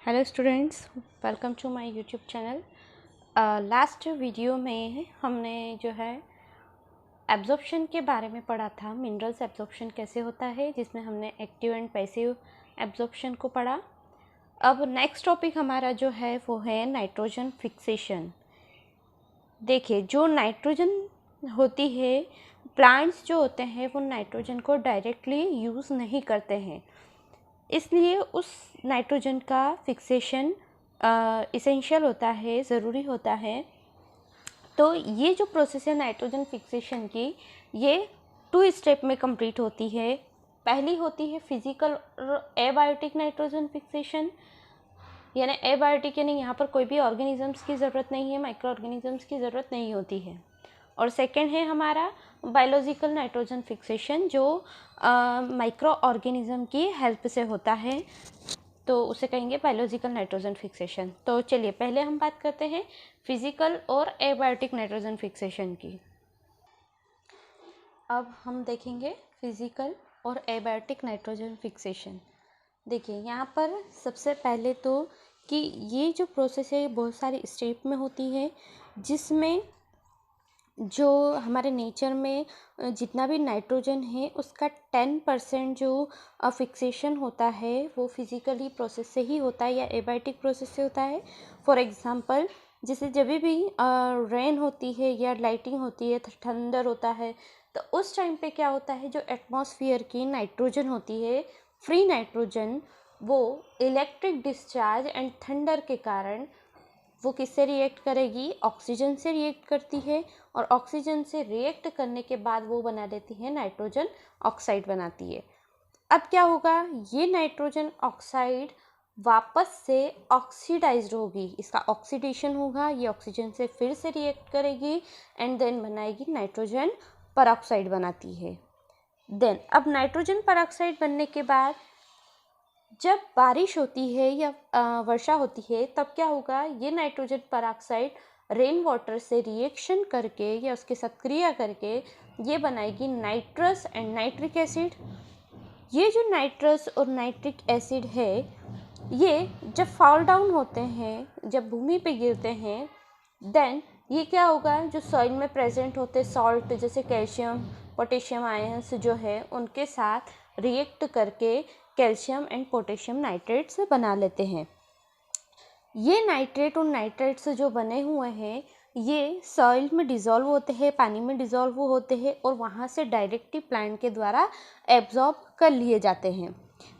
Hello students, welcome to my YouTube channel. Last video में हमने जो है एब्जॉर्प्शन के बारे में पढ़ा था, मिनरल्स एब्जॉर्प्शन कैसे होता है, जिसमें हमने एक्टिव एंड पैसिव एब्जॉर्प्शन को पढ़ा। अब नेक्स्ट टॉपिक हमारा जो है वो है नाइट्रोजन फिक्सेशन। देखिए, जो नाइट्रोजन होती है, प्लांट्स जो होते हैं वो नाइट्रोजन को डायरेक्टली यूज़ नहीं करते हैं, इसलिए उस नाइट्रोजन का फिक्सेशन इसेंशियल होता है, ज़रूरी होता है। तो ये जो प्रोसेस है नाइट्रोजन फिक्सेशन की, ये 2 स्टेप में कंप्लीट होती है। पहली होती है फिजिकल और एबायोटिक नाइट्रोजन फिक्सेशन, यानी एबायोटिक यानी यहाँ पर कोई भी ऑर्गेनिजम्स की ज़रूरत नहीं है, माइक्रो ऑर्गेनिजम्स की ज़रूरत नहीं होती है। और सेकेंड है हमारा बायोलॉजिकल नाइट्रोजन फिक्सेशन, जो माइक्रो ऑर्गेनिज्म की हेल्प से होता है, तो उसे कहेंगे बायोलॉजिकल नाइट्रोजन फिक्सेशन। तो चलिए पहले हम बात करते हैं फिजिकल और एबायोटिक नाइट्रोजन फिक्सेशन की। अब हम देखेंगे फिजिकल और एबायोटिक नाइट्रोजन फिक्सेशन। देखिए यहाँ पर सबसे पहले तो कि ये जो प्रोसेस है बहुत सारी स्टेप में होती है, जिसमें जो हमारे नेचर में जितना भी नाइट्रोजन है उसका 10% जो फिक्सेशन होता है वो फिजिकली प्रोसेस से ही होता है या एबायोटिक प्रोसेस से होता है। फॉर एग्जांपल, जैसे जब भी रेन होती है या लाइटिंग होती है, थंडर होता है, तो उस टाइम पे क्या होता है, जो एटमॉस्फेयर की नाइट्रोजन होती है, फ्री नाइट्रोजन, वो इलेक्ट्रिक डिस्चार्ज एंड थंडर के कारण वो किससे रिएक्ट करेगी, ऑक्सीजन से रिएक्ट करती है, और ऑक्सीजन से रिएक्ट करने के बाद वो बना देती है नाइट्रोजन ऑक्साइड बनाती है। अब क्या होगा, ये नाइट्रोजन ऑक्साइड वापस से ऑक्सीडाइज्ड होगी, इसका ऑक्सीडेशन होगा, ये ऑक्सीजन से फिर से रिएक्ट करेगी एंड देन बनाएगी नाइट्रोजन परऑक्साइड बनाती है। देन अब नाइट्रोजन परऑक्साइड बनने के बाद जब बारिश होती है या वर्षा होती है, तब क्या होगा, ये नाइट्रोजन परऑक्साइड रेन वाटर से रिएक्शन करके या उसके साथ क्रिया करके ये बनाएगी नाइट्रस एंड नाइट्रिक एसिड। ये जो नाइट्रस और नाइट्रिक एसिड है, ये जब फॉल डाउन होते हैं, जब भूमि पे गिरते हैं, देन ये क्या होगा, जो सॉइल में प्रेजेंट होते सॉल्ट जैसे कैल्शियम पोटेशियम आयंस जो है, उनके साथ रिएक्ट करके कैल्शियम एंड पोटेशियम नाइट्रेट्स बना लेते हैं। ये नाइट्रेट और नाइट्रेट्स जो बने हुए हैं, ये सॉइल में डिज़ोल्व होते हैं, पानी में डिज़ोल्व होते हैं, और वहाँ से डायरेक्टली प्लांट के द्वारा एब्जॉर्ब कर लिए जाते हैं।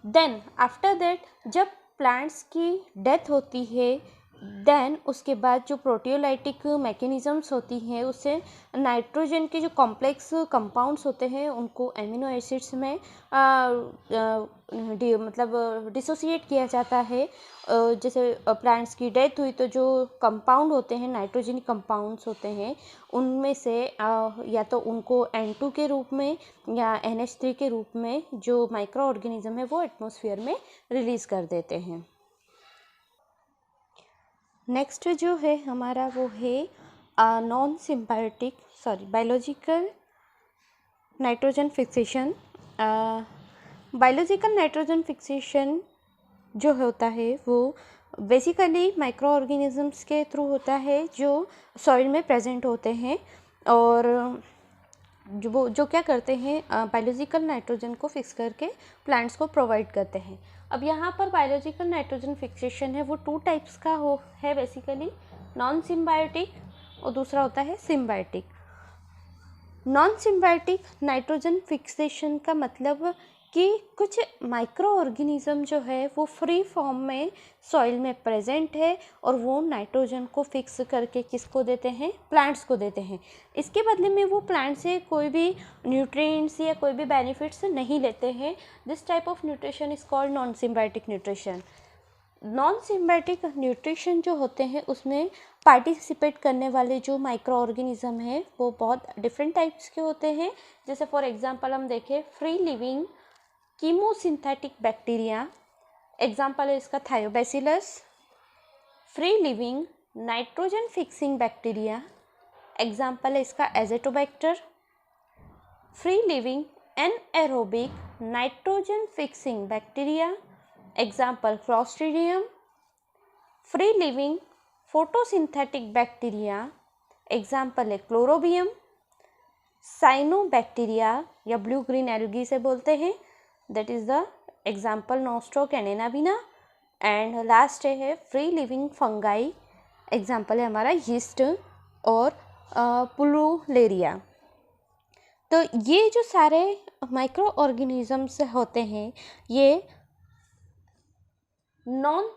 देन आफ्टर दैट जब प्लांट्स की डेथ होती है, देन उसके बाद जो प्रोटियोलाइटिक मैकेनिज़म्स होती हैं, उससे नाइट्रोजन के जो कॉम्प्लेक्स कंपाउंड्स होते हैं उनको एमिनो एसिड्स में मतलब डिसोसिएट किया जाता है। जैसे प्लांट्स की डेथ हुई तो जो कंपाउंड होते हैं, नाइट्रोजन कंपाउंड्स होते हैं, उनमें से या तो उनको N2 के रूप में या NH3 के रूप में जो माइक्रो ऑर्गेनिज्म है वो एटमॉस्फेयर में रिलीज़ कर देते हैं। नेक्स्ट जो है हमारा वो है non symbiotic biological nitrogen fixation. Biological nitrogen fixation जो होता है वो बेसिकली माइक्रो ऑर्गेनिजम्स के थ्रू होता है, जो सॉइल में प्रेजेंट होते हैं, और जो क्या करते हैं, बायोलॉजिकल नाइट्रोजन को फिक्स करके प्लांट्स को प्रोवाइड करते हैं। अब यहाँ पर बायोलॉजिकल नाइट्रोजन फिक्सेशन है वो 2 टाइप्स का है बेसिकली, नॉन सिम्बायोटिक और दूसरा होता है symbiotic. Non symbiotic nitrogen fixation का मतलब कि कुछ माइक्रो ऑर्गेनिज्म जो है वो फ्री फॉर्म में सॉइल में प्रेजेंट है, और वो नाइट्रोजन को फिक्स करके किसको देते हैं, प्लांट्स को देते हैं। इसके बदले में वो प्लांट से कोई भी न्यूट्रिएंट्स या कोई भी बेनिफिट्स नहीं लेते हैं। This type of nutrition is called non symbiotic nutrition. Non symbiotic nutrition जो होते हैं उसमें पार्टिसिपेट करने वाले जो माइक्रो ऑर्गेनिज्म हैं वो बहुत डिफरेंट टाइप्स के होते हैं। जैसे फॉर एग्जांपल हम देखें, free living chemosynthetic bacteria, example है इसका Thiobacillus. Free living nitrogen fixing bacteria, example है इसका Azotobacter. Free living anaerobic nitrogen fixing bacteria, example Clostridium. Free living photosynthetic bacteria, example है क्लोरोबियम, साइनोबैक्टीरिया या ब्लू ग्रीन एल्गी से बोलते हैं, that is the example नोस्ट्रोकैनेना बिना। एंड लास्ट है free living fungi, example है हमारा यीस्ट और पुलुलेरिया। तो ये जो सारे माइक्रो ऑर्गेनिजम्स होते हैं ये नॉन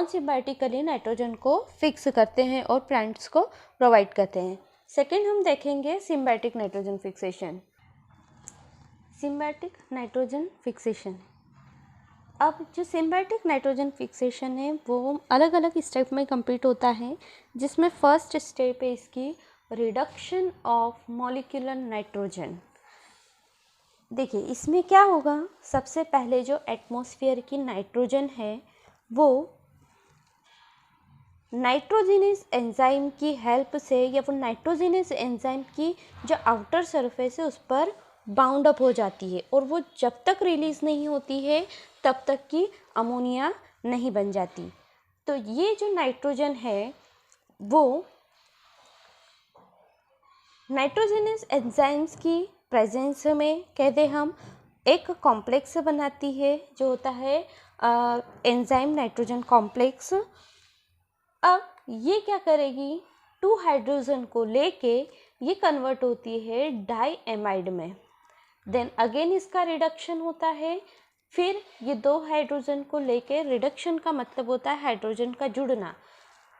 सिम्बायोटिकली नाइट्रोजन को फिक्स करते हैं और प्लांट्स को प्रोवाइड करते हैं। सेकेंड हम देखेंगे symbiotic nitrogen fixation. Symbiotic nitrogen fixation, अब जो सिम्बायोटिक नाइट्रोजन फिक्सेशन है वो अलग अलग स्टेप में कंप्लीट होता है, जिसमें फर्स्ट स्टेप है इसकी रिडक्शन ऑफ मॉलिक्यूलर नाइट्रोजन। देखिए इसमें क्या होगा, सबसे पहले जो एटमॉस्फेयर की नाइट्रोजन है वो नाइट्रोजिनस एंजाइम की हेल्प से या वो नाइट्रोजिनस एंजाइम की जो आउटर सरफेस है उस पर बाउंड अप हो जाती है, और वो जब तक रिलीज़ नहीं होती है तब तक कि अमोनिया नहीं बन जाती। तो ये जो नाइट्रोजन है वो नाइट्रोजिनस एंजाइम्स की प्रेजेंस में कहते हम एक कॉम्प्लेक्स बनाती है जो होता है एंजाइम नाइट्रोजन कॉम्प्लेक्स। अब ये क्या करेगी, 2 हाइड्रोजन को लेके ये कन्वर्ट होती है डाईएमाइड में, देन अगेन इसका रिडक्शन होता है, फिर ये 2 हाइड्रोजन को लेके, रिडक्शन का मतलब होता है हाइड्रोजन का जुड़ना,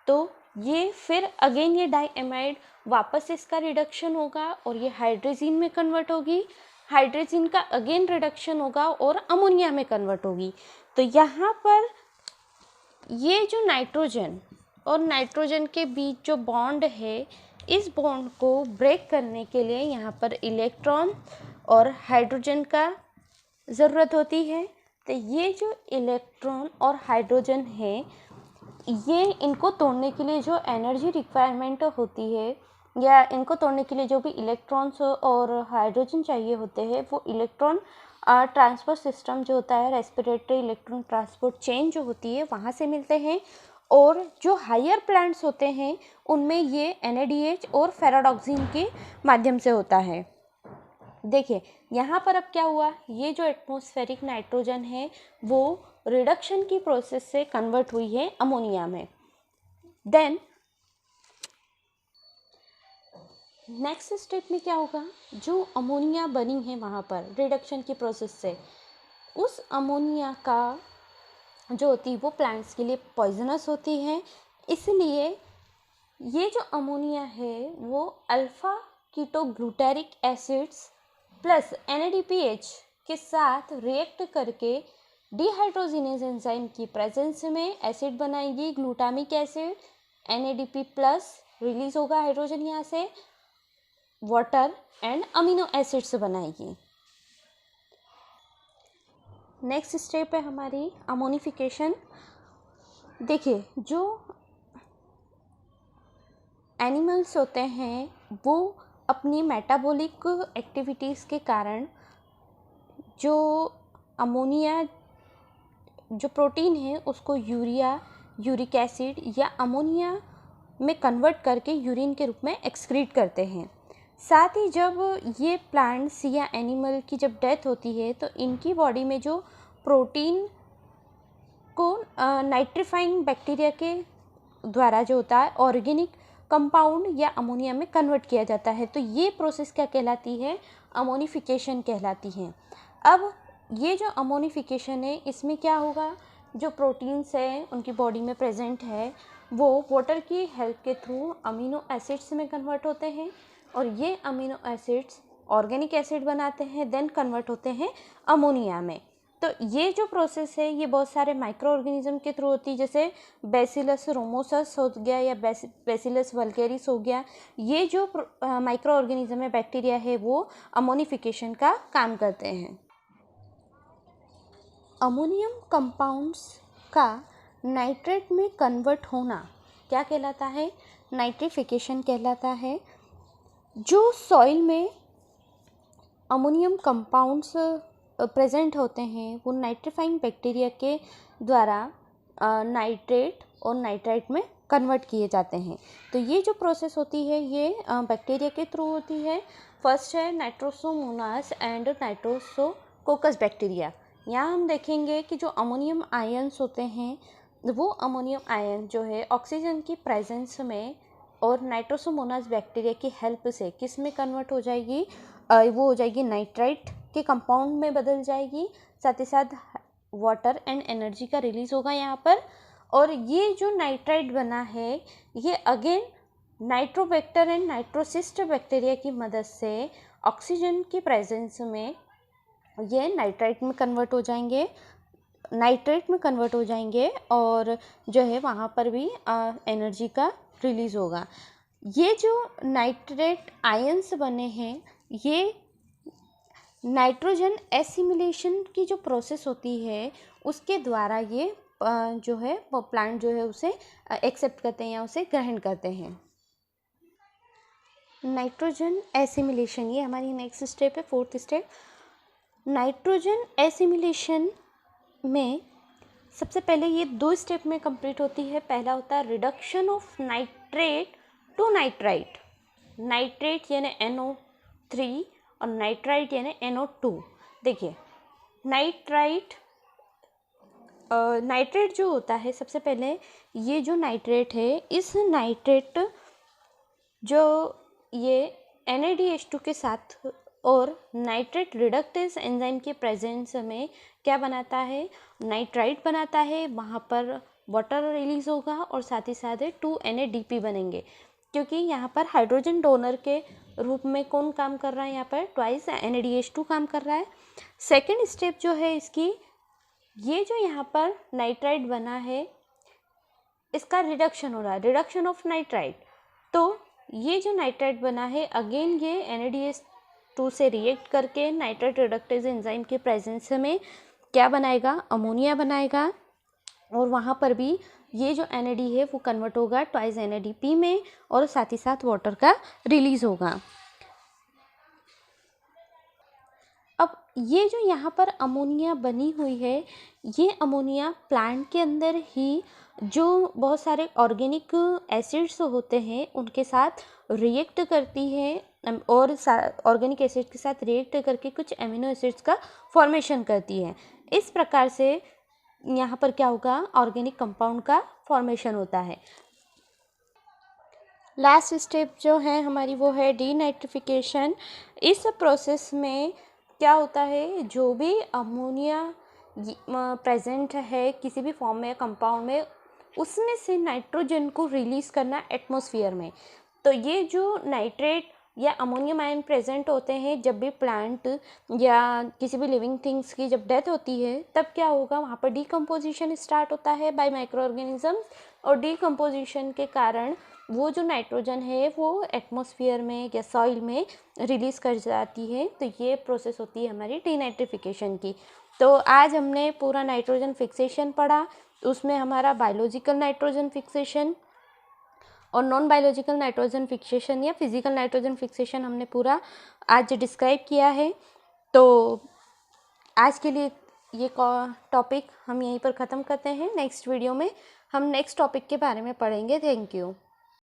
तो ये फिर अगेन ये डाईएमाइड वापस इसका रिडक्शन होगा और ये हाइड्रोजिन में कन्वर्ट होगी, हाइड्रोजिन का अगेन रिडक्शन होगा और अमोनिया में कन्वर्ट होगी। तो यहाँ पर ये जो नाइट्रोजन और नाइट्रोजन के बीच जो बॉन्ड है, इस बॉन्ड को ब्रेक करने के लिए यहाँ पर इलेक्ट्रॉन और हाइड्रोजन का ज़रूरत होती है। तो ये जो इलेक्ट्रॉन और हाइड्रोजन है ये इनको तोड़ने के लिए जो एनर्जी रिक्वायरमेंट होती है या इनको तोड़ने के लिए जो भी इलेक्ट्रॉन्स और हाइड्रोजन चाहिए होते हैं, वो इलेक्ट्रॉन ट्रांसपोर्ट सिस्टम जो होता है, रेस्पिरेटरी इलेक्ट्रॉन ट्रांसपोर्ट चेन जो होती है वहाँ से मिलते हैं। और जो हायर प्लांट्स होते हैं उनमें ये NADH और फेराडॉक्सिन के माध्यम से होता है। देखिए यहाँ पर अब क्या हुआ, ये जो एटमॉस्फेरिक नाइट्रोजन है वो रिडक्शन की प्रोसेस से कन्वर्ट हुई है अमोनिया में। देन नेक्स्ट स्टेप में क्या होगा, जो अमोनिया बनी है वहाँ पर रिडक्शन की प्रोसेस से, उस अमोनिया का जो होती है वो प्लांट्स के लिए पॉइजनस होती है, इसलिए ये जो अमोनिया है वो alpha ketoglutaric acids plus NADPH के साथ रिएक्ट करके डिहाइड्रोजिनेज एंजाइम की प्रेजेंस में एसिड बनाएगी, glutamic acid, NADP plus release होगा हाइड्रोजन यहाँ से, वाटर एंड अमीनो एसिड्स बनाएगी। नेक्स्ट स्टेप है हमारी अमोनिफिकेशन। देखिए जो एनिमल्स होते हैं वो अपनी मेटाबॉलिक एक्टिविटीज़ के कारण जो अमोनिया जो प्रोटीन है उसको यूरिया, यूरिक एसिड या अमोनिया में कन्वर्ट करके यूरिन के रूप में एक्सक्रीट करते हैं। साथ ही जब ये प्लांट्स या एनिमल की जब डेथ होती है तो इनकी बॉडी में जो प्रोटीन को नाइट्रीफाइंग बैक्टीरिया के द्वारा जो होता है ऑर्गेनिक कंपाउंड या अमोनिया में कन्वर्ट किया जाता है। तो ये प्रोसेस क्या कहलाती है, अमोनिफिकेशन कहलाती है। अब ये जो अमोनिफिकेशन है इसमें क्या होगा, जो प्रोटीन्स है उनकी बॉडी में प्रेजेंट है वो वाटर की हेल्प के थ्रू अमीनो एसिड्स में कन्वर्ट होते हैं और ये अमीनो एसिड्स ऑर्गेनिक एसिड बनाते हैं, देन कन्वर्ट होते हैं अमोनिया में। तो ये जो प्रोसेस है ये बहुत सारे माइक्रो ऑर्गेनिज्म के थ्रू होती है, जैसे बैसिलस रोमोसस हो गया या बैसिलस वल्गेरिस हो गया। ये जो माइक्रो ऑर्गेनिज्म है, बैक्टीरिया है, वो अमोनिफिकेशन का काम करते हैं। अमोनियम कंपाउंड्स का नाइट्रेट में कन्वर्ट होना क्या कहलाता है, नाइट्रिफिकेशन कहलाता है। जो सॉइल में अमोनियम कंपाउंड्स प्रेजेंट होते हैं वो नाइट्रीफाइंग बैक्टीरिया के द्वारा नाइट्रेट और नाइट्राइट में कन्वर्ट किए जाते हैं। तो ये जो प्रोसेस होती है ये बैक्टीरिया के थ्रू होती है। फर्स्ट है नाइट्रोसोमोनास एंड नाइट्रोसोकोकस बैक्टीरिया। यहाँ हम देखेंगे कि जो अमोनियम आयंस होते हैं वो अमोनियम आयन जो है ऑक्सीजन की प्रेजेंस में और नाइट्रोसोमोनास बैक्टीरिया की हेल्प से किस में कन्वर्ट हो जाएगी, वो हो जाएगी नाइट्राइट के कंपाउंड में बदल जाएगी। साथ ही साथ वाटर एंड एनर्जी का रिलीज होगा यहाँ पर। और ये जो नाइट्राइट बना है ये अगेन नाइट्रोबैक्टर एंड नाइट्रोसिस्ट बैक्टीरिया की मदद से ऑक्सीजन की प्रेजेंस में ये नाइट्राइट में कन्वर्ट हो जाएंगे, नाइट्रेट में कन्वर्ट हो जाएंगे और जो है वहाँ पर भी एनर्जी का रिलीज होगा। ये जो नाइट्रेट आयंस बने हैं ये नाइट्रोजन एसिमिलेशन की जो प्रोसेस होती है उसके द्वारा ये जो है वो प्लांट जो है उसे एक्सेप्ट करते हैं या उसे ग्रहण करते हैं। नाइट्रोजन एसिमिलेशन ये हमारी नेक्स्ट स्टेप है, फोर्थ स्टेप। नाइट्रोजन एसिमिलेशन में सबसे पहले ये 2 स्टेप में कंप्लीट होती है। पहला होता है reduction of nitrate to nitrite. Nitrate यानी NO3 और नाइट्राइट यानी NO2। देखिए नाइट्रेट जो होता है सबसे पहले ये जो नाइट्रेट है इस नाइट्रेट जो ये NADH2 के साथ और नाइट्रेट रिडक्टेज एंजाइम के प्रेजेंस में क्या बनाता है, नाइट्राइट बनाता है। वहाँ पर वाटर रिलीज होगा और साथ ही साथ 2 NADP बनेंगे, क्योंकि यहाँ पर हाइड्रोजन डोनर के रूप में कौन काम कर रहा है, यहाँ पर ट्वाइस NADH2 काम कर रहा है। सेकेंड स्टेप जो है इसकी, ये जो यहाँ पर नाइट्राइट बना है इसका रिडक्शन हो रहा है, रिडक्शन ऑफ नाइट्राइट। तो ये जो नाइट्राइट बना है अगेन ये NADH2 से रिएक्ट करके नाइट्राइट रिडक्टेज एंजाइम के प्रेजेंस में क्या बनाएगा, अमोनिया बनाएगा। और वहाँ पर भी ये जो NAD है वो कन्वर्ट होगा ट्वाइस NADP में और साथ ही साथ वाटर का रिलीज होगा। अब ये जो यहाँ पर अमोनिया बनी हुई है ये अमोनिया प्लांट के अंदर ही जो बहुत सारे ऑर्गेनिक एसिड्स होते हैं उनके साथ रिएक्ट करती है और ऑर्गेनिक एसिड के साथ रिएक्ट करके कुछ एमिनो एसिड्स का फॉर्मेशन करती है। इस प्रकार से यहाँ पर क्या होगा, ऑर्गेनिक कंपाउंड का फॉर्मेशन होता है। लास्ट स्टेप जो है हमारी वो है डीनाइट्रिफिकेशन। इस प्रोसेस में क्या होता है, जो भी अमोनिया प्रेजेंट है किसी भी फॉर्म में कंपाउंड में उसमें से नाइट्रोजन को रिलीज़ करना एटमॉस्फेयर में। तो ये जो नाइट्रेट या अमोनियम आयन प्रेजेंट होते हैं जब भी प्लांट या किसी भी लिविंग थिंग्स की जब डेथ होती है तब क्या होगा, वहाँ पर डीकम्पोजिशन स्टार्ट होता है बाय माइक्रो ऑर्गेनिजम्स और डीकम्पोजिशन के कारण वो जो नाइट्रोजन है वो एटमॉस्फेयर में या सॉइल में रिलीज़ कर जाती है। तो ये प्रोसेस होती है हमारी डीनाइट्रिफिकेशन की। तो आज हमने पूरा नाइट्रोजन फिक्सेशन पढ़ा, उसमें हमारा बायोलॉजिकल नाइट्रोजन फिक्सेशन और नॉन बायोलॉजिकल नाइट्रोजन फिक्सेशन या फिजिकल नाइट्रोजन फिक्सेशन हमने पूरा आज डिस्क्राइब किया है। तो आज के लिए ये टॉपिक हम यहीं पर ख़त्म करते हैं। नेक्स्ट वीडियो में हम नेक्स्ट टॉपिक के बारे में पढ़ेंगे। Thank you.